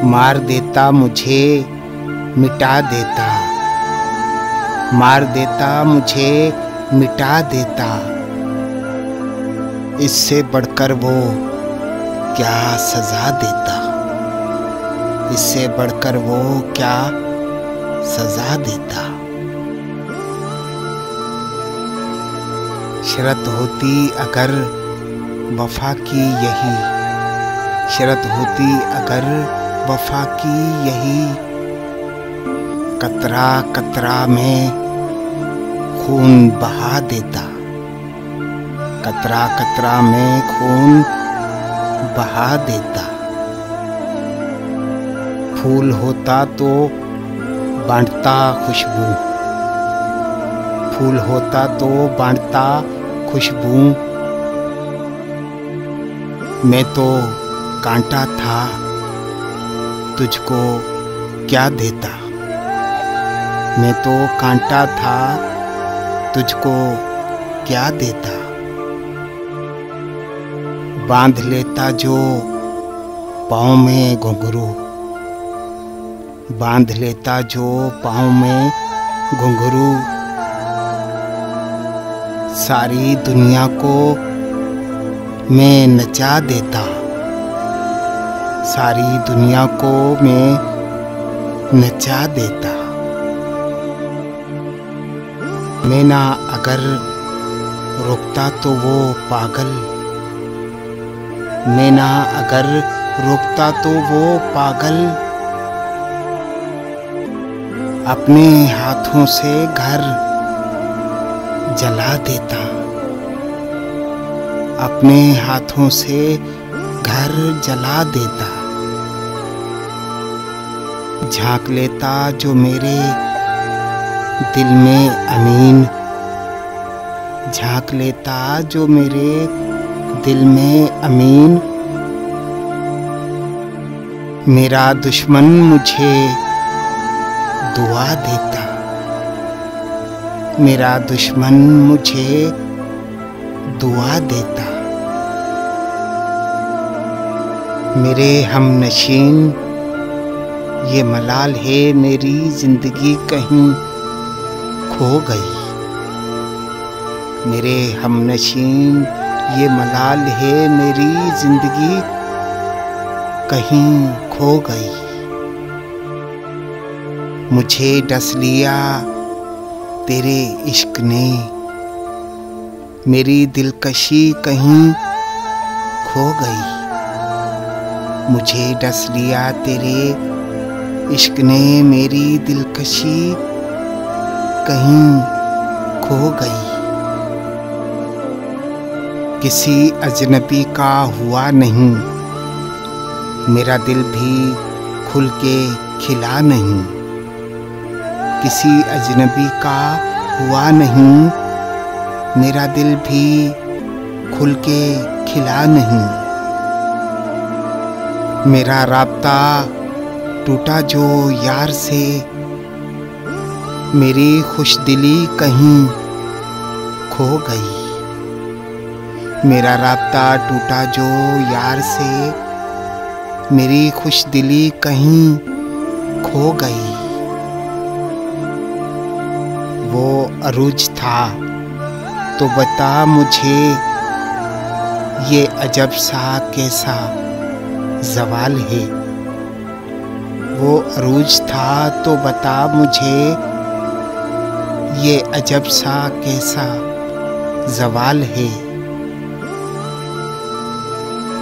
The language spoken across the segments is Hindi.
मार देता मुझे मिटा देता, मार देता मुझे मिटा देता। इससे बढ़कर वो क्या सजा देता, इससे बढ़कर वो क्या सजा देता। शर्त होती अगर वफा की यही, शर्त होती अगर वफा की यही, कतरा कतरा में खून बहा देता, कतरा कतरा में खून बहा देता। फूल होता तो बांटता खुशबू, फूल होता तो बांटता खुशबू। मैं तो कांटा था, तुझको क्या देता, मैं तो कांटा था, तुझको क्या देता। बांध लेता जो पाँव में घुंघरू, बांध लेता जो पाँव में घुंघरू। सारी दुनिया को मैं नचा देता, सारी दुनिया को मैं नचा देता। मैं ना अगर रुकता तो वो पागल, मैं ना अगर रुकता तो वो पागल। अपने हाथों से घर जला देता, अपने हाथों से घर जला देता। झांक लेता जो मेरे दिल में अमीन, झांक लेता जो मेरे दिल में अमीन। मेरा दुश्मन मुझे दुआ देता, मेरा दुश्मन मुझे दुआ देता। मेरे हमनशीन ये मलाल है मेरी जिंदगी कहीं खो गई, मेरे हमनशीन ये मलाल है मेरी जिंदगी कहीं खो गई। मुझे डस लिया तेरे इश्क ने, मेरी दिलकशी कहीं खो गई। मुझे डस लिया तेरे इश्क ने, मेरी दिलकशी कहीं खो गई। किसी अजनबी का हुआ नहीं, मेरा दिल भी खुल के खिला नहीं। किसी अजनबी का हुआ नहीं, मेरा दिल भी खुल के खिला नहीं। मेरा राब्ता टूटा जो यार से, मेरी खुशदिली कहीं खो गई। मेरा राब्ता टूटा जो यार से, मेरी खुशदिली कहीं खो गई। वो अरूज था तो बता मुझे, ये अजब सा कैसा ज़वाल है। वो अरूज था तो बता मुझे, ये अजब सा कैसा ज़वाल है।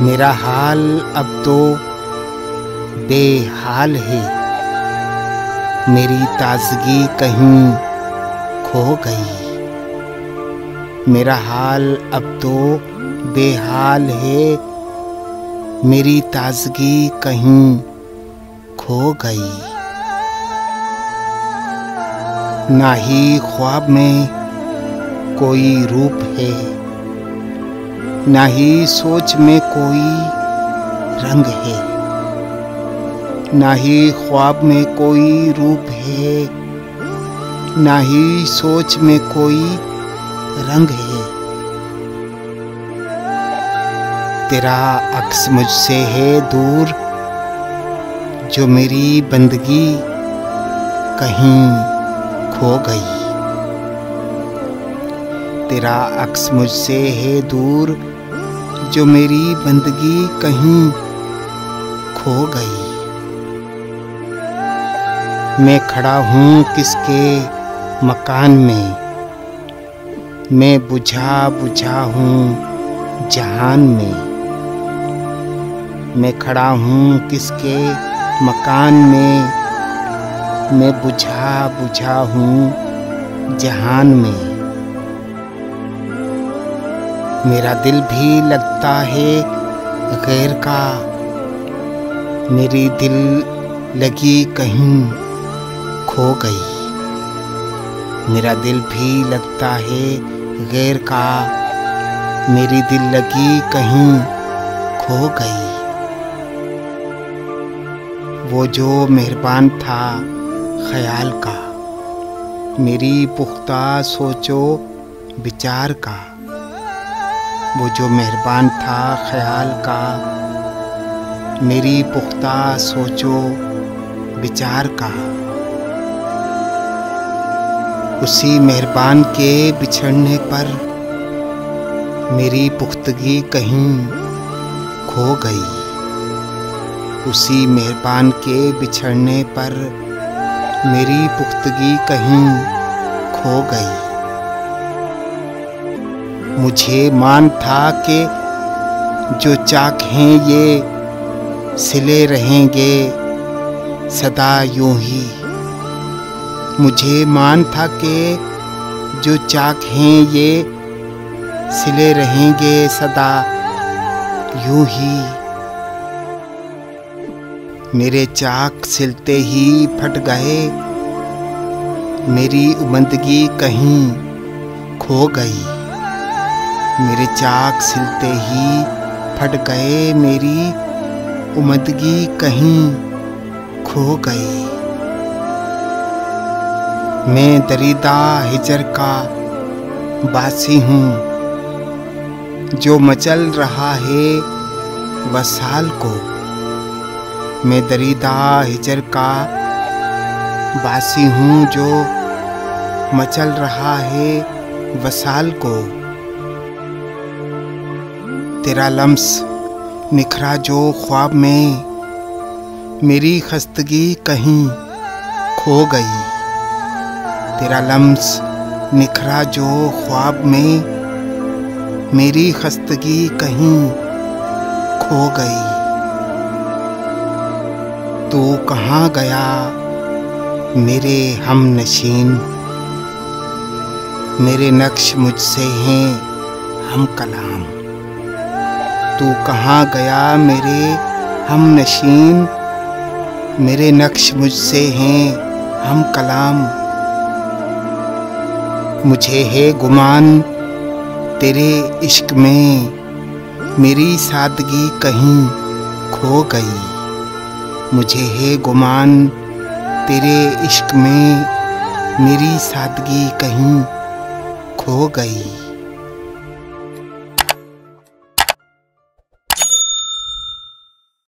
मेरा हाल अब तो बेहाल है, मेरी ताजगी कहीं खो गई। मेरा हाल अब तो बेहाल है, मेरी ताजगी कहीं खो गई। ना ही ख्वाब में कोई रूप है, ना ही सोच में कोई रंग है। ना ही ख्वाब में कोई रूप है, ना ही सोच में कोई रंग है। तेरा अक्स मुझसे है दूर, जो मेरी बंदगी कहीं खो गई। तेरा अक्स मुझसे है दूर, जो मेरी बंदगी कहीं खो गई। मैं खड़ा हूँ किसके मकान में, मैं बुझा बुझा हूँ जहान में। मैं खड़ा हूँ किसके मकान में, मैं बुझा बुझा हूँ जहान में। मेरा दिल भी लगता है गैर का, मेरी दिल लगी कहीं खो गई। मेरा दिल भी लगता है गैर का, मेरी दिल लगी कहीं खो गई। वो जो मेहरबान था ख्याल का, मेरी पुख्ता सोचो विचार का। वो जो मेहरबान था ख्याल का, मेरी पुख्ता सोचो विचार का। उसी मेहरबान के बिछड़ने पर मेरी पुख्तगी कहीं खो गई। उसी मेहरबान के बिछड़ने पर मेरी पुख्तगी कहीं खो गई। मुझे मान था कि जो चाक हैं ये सिले रहेंगे सदा यूं ही। मुझे मान था कि जो चाक हैं ये सिले रहेंगे सदा यूं ही। मेरे चाक सिलते ही फट गए, मेरी उमंदगी कहीं खो गई। मेरे चाक सिलते ही फट गए, मेरी उमंदगी कहीं खो गई। मैं दरीदा हिजर का बासी हूँ, जो मचल रहा है वसाल को। मैं दरीदा हिजर का बासी हूँ, जो मचल रहा है वसाल को। तेरा लम्स निखरा जो ख्वाब में, मेरी खस्तगी कहीं खो गई। तेरा लम्स निखरा जो ख्वाब में, मेरी खस्तगी कहीं खो गई। तू कहाँ गया मेरे हमनशीन, मेरे नक्श मुझसे हैं हम कलाम। तू कहाँ गया मेरे हमनशीन, मेरे नक्श मुझसे हैं हम कलाम। मुझे है गुमान तेरे इश्क में, मेरी सादगी कहीं खो गई। मुझे है गुमान तेरे इश्क में, मेरी सादगी कहीं खो गई।